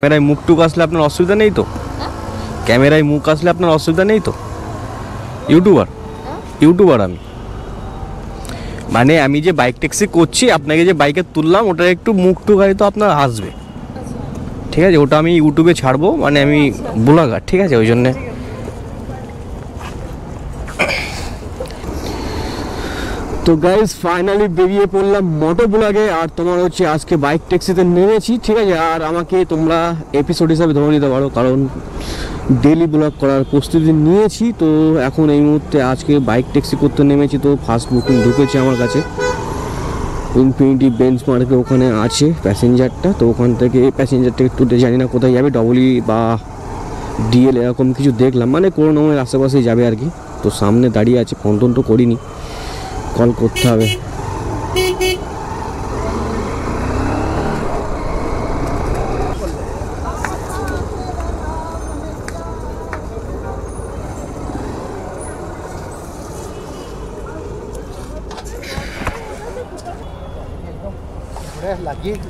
ক্যামেরায় মুখ টুক আসলে আপনার অসুবিধা নেই তো? ক্যামেরায় মুখ আসলে আপনার অসুবিধা নেই তো? ইউটিউবার আমি, মানে আমি যে বাইক ট্যাক্সি করছি, আপনাকে যে বাইকে তুললাম, ওটা একটু মুখ টুক হয়তো আপনার আসবে, ঠিক আছে? ওটা আমি ইউটিউবে ছাড়বো, মানে আমি ব্লগার, ঠিক আছে? ওই জন্যে তো গাইস ফাইনালি বেরিয়ে পড়লাম মোটো ব্লগে। আর তোমার হচ্ছে আজকে বাইক ট্যাক্সিতে নেমেছি, ঠিক আছে? আর আমাকে তোমরা এপিসোড হিসাবে ধরে নিতে পারো, কারণ ডেলি ব্লগ করার প্রস্তুতি নিয়েছি। তো এখন এই মুহূর্তে আজকে বাইক ট্যাক্সি করতে নেমেছি। তো ফার্স্ট বুকিং ঢুকেছে আমার কাছে, ইনফিনিটি বেঞ্চমার্কে ওখানে আছে প্যাসেঞ্জারটা। তো ওখান থেকে প্যাসেঞ্জারটা একটু জানি না কোথায় যাবে, ডবলই বা ডিএল এরকম কিছু দেখলাম, মানে কোনো নমের আশেপাশেই যাবে আর কি। তো সামনে দাঁড়িয়ে আছে, ফোন টোন তো করিনি, কল করতে হবে।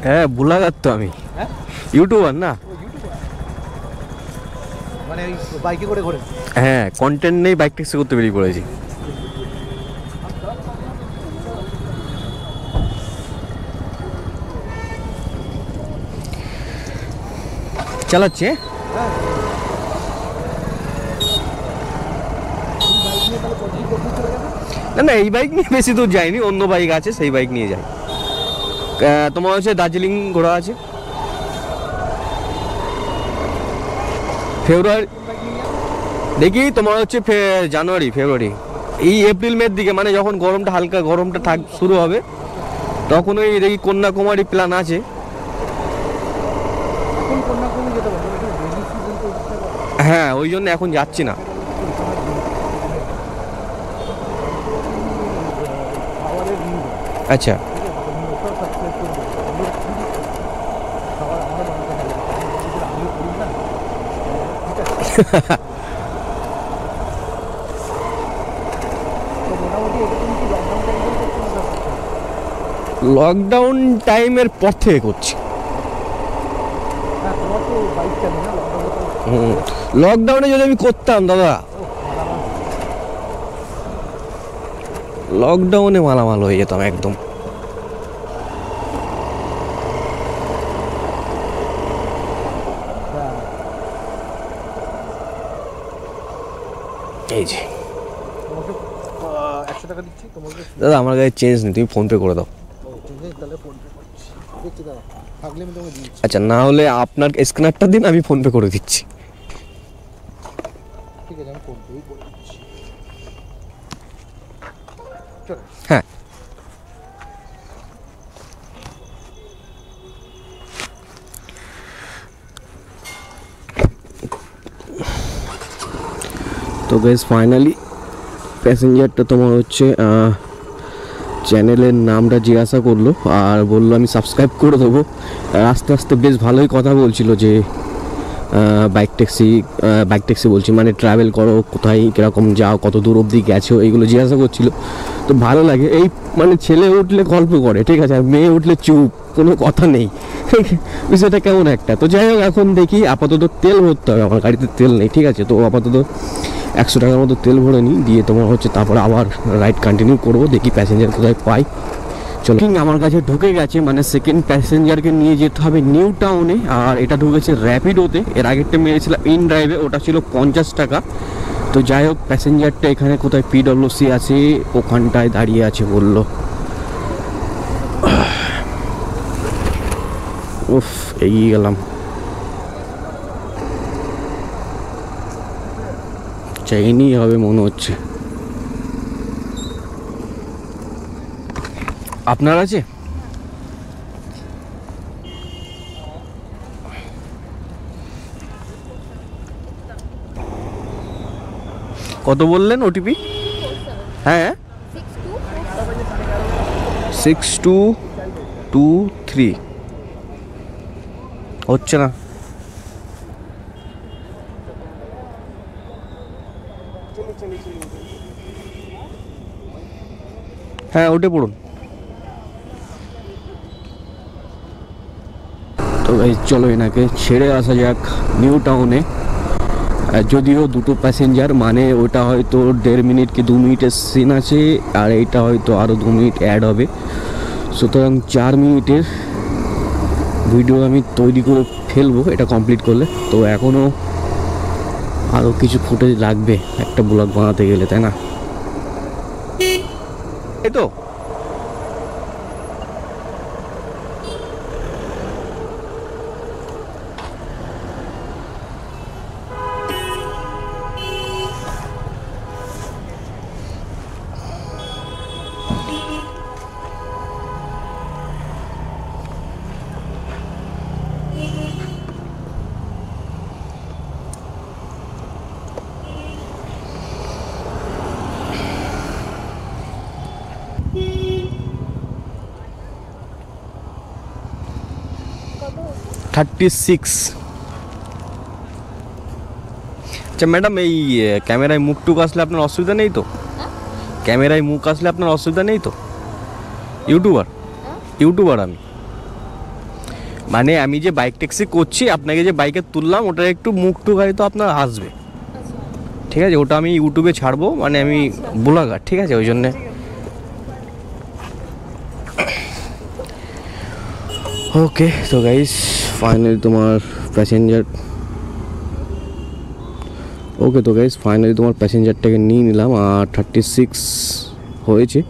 হ্যাঁ ব্লগার তো আমি, ইউটিউবার না, মানে বাইকে করে ঘোরে। হ্যাঁ কন্টেন্ট নেই, বাইক ট্যাক্সি করতে বেরিয়ে পড়েছি। চালাচ্ছে না না, এই বাইক নিয়ে বেশি দূর যায়নি, অন্য বাইক আছে সেই বাইক নিয়ে যাই। তোমার হচ্ছে দার্জিলিং ঘোরা আছে ফেব্রুয়ারি, দেখি তোমার হচ্ছে জানুয়ারি ফেব্রুয়ারি, এই এপ্রিল মের দিকে, মানে যখন গরমটা হালকা গরমটা শুরু হবে, তখন ওই দেখি কন্যাকুমারী প্ল্যান আছে। হ্যাঁ ওই জন্য এখন যাচ্ছি না। আচ্ছা লকডাউন টাইমের পর থেকে করছি। লকডাউনে যদি আমি করতাম দাদা, লকডাউনে মালামাল হয়ে যেতাম একদম। এই যে 100 টাকা দিচ্ছি তোমাকে। দাদা আমার কাছে চেঞ্জ নেই, তুমি ফোনপে করে দাও। তাহলে ফোন পে করছি, দেখছি দাদা থাকলে আমি তোমাকে দিচ্ছি। আচ্ছা না হলে আপনার স্ক্যানারটা দিন, আমি ফোনপে করে দিচ্ছি। ঠিক আছে আমি ফোন পেই করে দিচ্ছি। চল। হ্যাঁ তো গাইস ফাইনালি প্যাসেঞ্জারটা তোমার হচ্ছে চ্যানেলের নামটা জিজ্ঞাসা করলো, আর বললো আমি সাবস্ক্রাইব করে দেবো। আর আস্তে আস্তে বেশ ভালোই কথা বলছিল যে বাইক ট্যাক্সি বলছি, মানে ট্রাভেল করো, কোথায় কীরকম যাও, কত দূর অবধি গেছো, এইগুলো জিজ্ঞাসা করছিল। তো ভালো লাগে, এই মানে ছেলে উঠলে গল্প করে, ঠিক আছে, আর মেয়ে উঠলে চুপ, কোনো কথা নেই, বিষয়টা কেমন একটা। তো যাই হোক এখন দেখি, আপাতত তেল ভরতে হবে, আমার গাড়িতে তেল নেই, ঠিক আছে? তো আপাতত 100 টাকার মতো তেল ভরে নিই, দিয়ে তোমার হচ্ছে তারপরে আবার রাইড কন্টিনিউ করবো, দেখি প্যাসেঞ্জার কোথায় পাই। চলো, আমার কাছে ঢুকে গেছে, মানে সেকেন্ড প্যাসেঞ্জারকে নিয়ে যেতে হবে নিউ টাউনে, আর এটা ঢুকেছে র্যাপিডোতে। এর আগেরটা মেরেছিলাম ইন ড্রাইভে, ওটা ছিল 50 টাকা। তো যাই হোক প্যাসেঞ্জারটা এখানে কোথায় পিডব্লিউসি আছে, ওখানটায় দাঁড়িয়ে আছে বললো। উফ এগিয়ে গেলাম, চাইনি হবে মনে হচ্ছে। আপনার আছে? কত বললেন ওটিপি? হ্যাঁ 6223 হচ্ছে না। হ্যাঁ উঠে পড়ুন। তো এই চলো এনাকে ছেড়ে আসা যাক নিউ টাউনে। যদিও দুটো প্যাসেঞ্জার, মানে ওটা হয়তো 1.5 মিনিট কি 2 মিনিটের সিন আছে, আর এইটা হয়তো আরও 2 মিনিট অ্যাড হবে। সুতরাং 4 মিনিটের ভিডিও আমি তৈরি করে ফেলবো এটা কমপ্লিট করলে। তো এখনও আরও কিছু ফুটেজ লাগবে একটা ব্লগ বানাতে গেলে, তাই না? এই তো কত হয়েছে? 36। আচ্ছা ম্যাডাম, এই ক্যামেরায় মুখ টুক আসলে আপনার অসুবিধা নেই তো? ক্যামেরায় মুখ আসলে আপনার অসুবিধা নেই তো? ইউটিউবার আমি, মানে আমি যে বাইক ট্যাক্সি করছি, আপনাকে যে বাইকে তুললাম, ওটার একটু মুখ টুক হয়তো আপনার আসবে, ঠিক আছে? ওটা আমি ইউটিউবে ছাড়বো, মানে আমি ব্লগার, ঠিক আছে? ওই জন্যে ওকে। তো গাইস ফাইনালি তোমার প্যাসেঞ্জার, ওকে তো গাইস ফাইনালি তোমার প্যাসেঞ্জারটাকে নিয়ে নিলাম, আর 36 হয়েছে।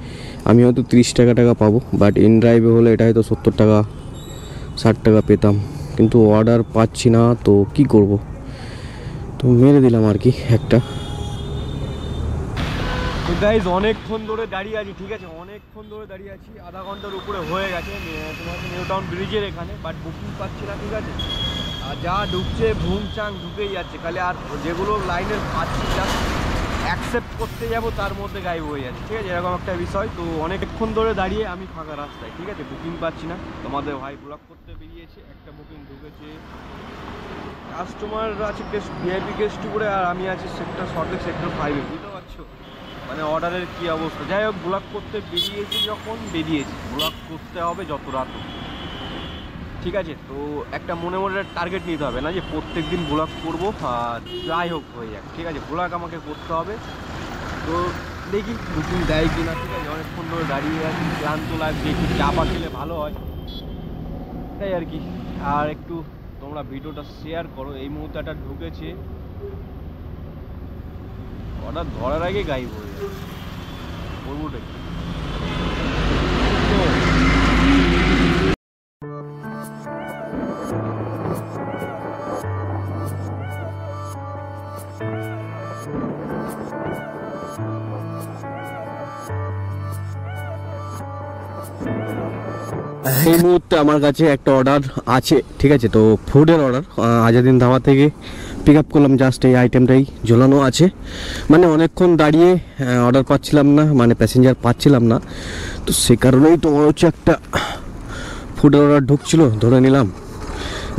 আমি হয়তো 30 টাকা পাবো, বাট ইন ড্রাইভে হলে এটা হয়তো 70 টাকা 60 টাকা পেতাম, কিন্তু অর্ডার পাচ্ছি না, তো কি করব? তো মেরে দিলাম আর কি একটা। তো গাইজ অনেকক্ষণ ধরে দাঁড়িয়ে আছি, ঠিক আছে? অনেকক্ষণ ধরে দাঁড়িয়ে আছি, আধা ঘন্টার উপরে হয়ে গেছে তোমার নিউ টাউন ব্রিজের এখানে, বাট বুকিং পাচ্ছি না, ঠিক আছে? আর যা ঢুকছে ভুং চাং ঢুকেই যাচ্ছে খালি, আর যেগুলো লাইনের পাচ্ছি জাস্ট অ্যাকসেপ্ট করতে যাব তার মধ্যে গায়েব হয়ে যাচ্ছে, ঠিক আছে? এরকম একটা বিষয়। তো অনেকক্ষণ ধরে দাঁড়িয়ে আমি ফাঁকা রাস্তায়, ঠিক আছে? বুকিং পাচ্ছি না। তোমাদের ভাই ব্লক করতে বেরিয়েছে, একটা বুকিং ঢুকেছে, কাস্টমার আছে গেস্ট ভিআইপি গেস্ট করে, আর আমি আছি সল্টলেক সেক্টর 5-এ, বুঝতে পারছো? মানে অর্ডারের কী অবস্থা। যাই হোক, ব্লক করতে বেরিয়েছি, যখন বেরিয়েছি ব্লক করতে হবে যত রাত, ঠিক আছে? তো একটা মনে মনে টার্গেট নিতে হবে না যে প্রত্যেক দিন ব্লগ করবো, আর যাই হোক হয়ে যাক, ঠিক আছে? ব্লগ আমাকে করতে হবে। তো দেখি বুকিং দেয় কি না, ঠিক আছে? অনেকক্ষণ ধরে দাঁড়িয়ে আছি, ক্লান্ত লাগছে, একটু চাপা খেলে ভালো হয়, তাই আর কি। আর একটু তোমরা ভিডিওটা শেয়ার করো। এই মুহূর্তে একটা ঢুকেছে, অর্ডার ধরার আগে গায়েব হয়ে যাবে, করবোটা কি? এই মুহূর্তে আমার কাছে একটা অর্ডার আছে, ঠিক আছে? তো ফুডের অর্ডার আজাদিন ধাবা থেকে পিক আপ করলাম, জাস্ট এই আইটেমটাই ঝোলানো আছে। মানে অনেকক্ষণ দাঁড়িয়ে অর্ডার পাচ্ছিলাম না, মানে প্যাসেঞ্জার পাচ্ছিলাম না, তো সে কারণেই তোমার হচ্ছে একটা ফুডের অর্ডার ঢুকছিল, ধরে নিলাম,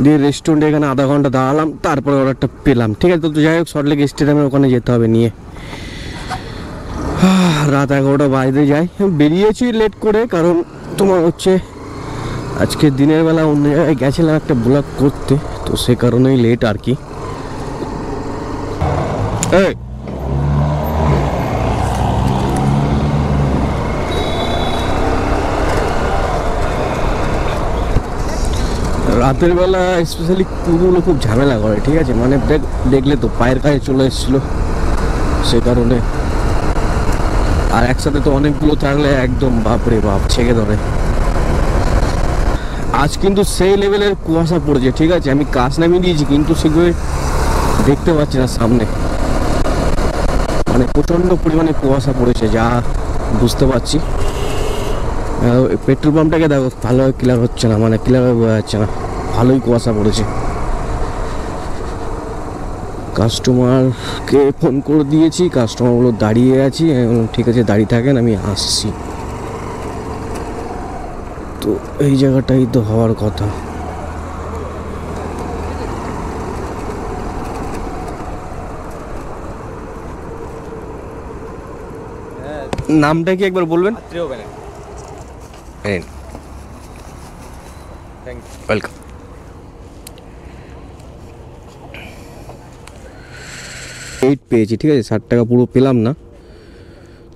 দিয়ে রেস্টুরেন্টে এখানে আধা ঘন্টা দাঁড়ালাম, তারপরে অর্ডারটা পেলাম, ঠিক আছে? তো যাই হোক, সল্টলেক স্টেডিয়ামের ওখানে যেতে হবে নিয়ে। রাত 11টা বাজতে যায়, বেরিয়েছি লেট করে, কারণ তোমার হচ্ছে আজকে দিনের বেলা অন্য জায়গায় গেছিলাম একটা ব্লগ করতে, তো সে কারণেই লেট আর কি। রাতের বেলা স্পেশালি কুকুরগুলো খুব ঝামেলা করে, ঠিক আছে? মানে দেখলে তো পায়ের কাছে চলে এসেছিলো, সে কারণে। আর একসাথে তো অনেকগুলো থাকলে একদম বাপরে বাপ ছেঁকে ধরে। আজ কিন্তু সেই লেভেলের কুয়াশা পড়েছে, ঠিক আছে? আমি কাজ নামিয়ে দিয়েছি, কিন্তু সেগুলো দেখতে পাচ্ছি না সামনে, মানে প্রচণ্ড পরিমাণে কুয়াশা পড়েছে, যা বুঝতে পারছি। পেট্রোল পাম্পটাকে দেখো, ভালোভাবে ক্লিয়ার হচ্ছে না, মানে ক্লিয়ারভাবে বোঝা যাচ্ছে না, ভালোই কুয়াশা পড়েছে। কাস্টমারকে ফোন করে দিয়েছি, কাস্টমারগুলো দাঁড়িয়ে আছি, ঠিক আছে দাঁড়িয়ে থাকেন, আমি আসছি। তো এই জায়গাটাই তো হওয়ার কথা। নামটা কি একবার বলবেন? ওয়েলকাম। 8 পেয়েছি, ঠিক আছে, 60 টাকা পুরো পেলাম না,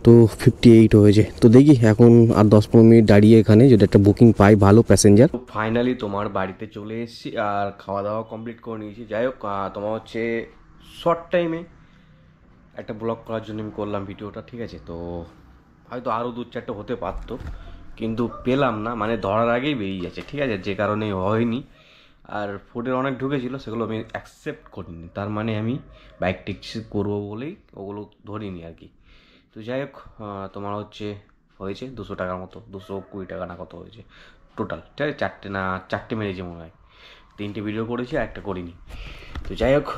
তো 58 হয়েছে। তো দেখি এখন আর 10-15 মিনিট দাঁড়িয়ে এখানে যদি একটা বুকিং পাই ভালো প্যাসেঞ্জার। ফাইনালি তোমার বাড়িতে চলে এসেছি আর খাওয়া দাওয়া কমপ্লিট করে নিয়েছি। যাই হোক, তোমার হচ্ছে শর্ট টাইমে একটা ব্লগ করার জন্য আমি করলাম ভিডিওটা, ঠিক আছে। তো হয়তো আরও 2-4টা হতে পারতো, কিন্তু পেলাম না, মানে ধরার আগেই বেরিয়ে যাচ্ছে, ঠিক আছে, যে কারণে হয়নি। আর ফুডের অনেক ঢুকেছিল, সেগুলো আমি অ্যাকসেপ্ট করিনি, তার মানে আমি বাইক ট্যাক্সি করবো বলেই ওগুলো ধরিনি আর কি। তো যাই হোক, তোমার হচ্ছে হয়েছে 200 টাকার মতো, 220 টাকা না কত হয়েছে টোটাল, ঠিক আছে। 4টে মেরেছে মনে হয়, 3টে ভিডিও করেছি আর একটা করিনি। তো যাই হোক,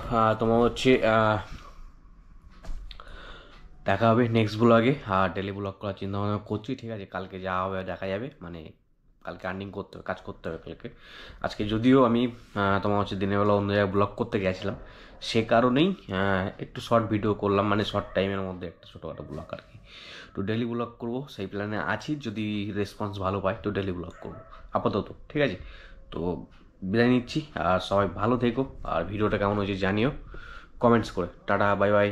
তোমার হচ্ছে দেখা হবে নেক্সট ব্লগে। আর ডেলি ব্লগ করার চিন্তা ভাবনা করছি, ঠিক আছে। কালকে যা হবে দেখা যাবে, মানে কালকে আর্নিং করতে হবে, কাজ করতে হবে কালকে। আজকে যদিও আমি তোমার হচ্ছে দিনের বেলা অন্য জায়গায় ব্লগ করতে গেছিলাম, সে কারণেই একটু শর্ট ভিডিও করলাম, মানে শর্ট টাইমের মধ্যে একটা ছোটোখাটো ব্লগ আর কি। তো ডেলি ব্লগ করবো সেই প্ল্যানে আছি, যদি রেসপন্স ভালো পাই তো ডেলি ব্লগ করবো আপাতত, ঠিক আছে। তো বিদায় নিচ্ছি, আর সবাই ভালো থেকো, আর ভিডিওটা কেমন হয়েছে জানিও কমেন্টস করে। Tata, bye bye.